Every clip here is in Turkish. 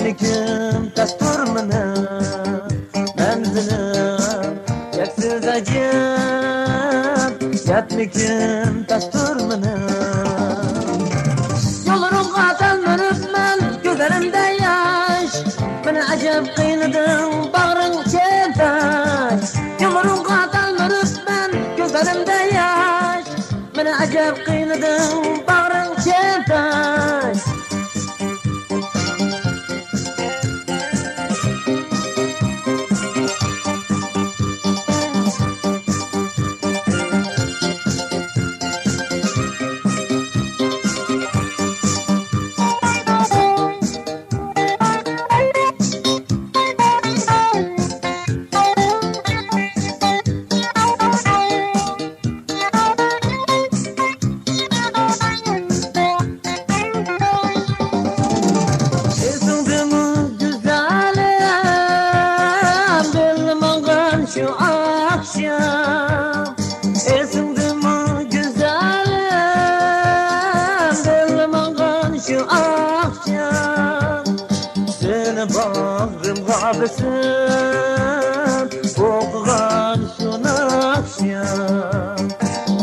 Yatmikim tastur mını menzilim yaksız acım. Yatmikim tastur mını yolurum qatalmırıp men gözlerimde yaş. Beni acep kıynadım bağrın çentaş. Yolurum qatalmırıp men gözlerimde yaş. Beni acep kıynadım bağrın çentaş. Şu akşam esindi mi güzelim, bellim ağan şu akşam. Seni bağrımga besip okugan şu akşam.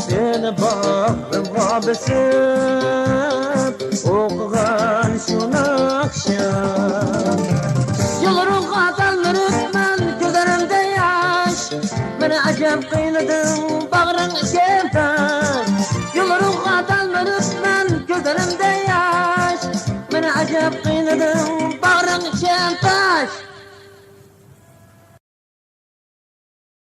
Seni bağrımga besip okugan şu akşam. Yollarım qatalmırıp men gözlerimde yaş. Beni acep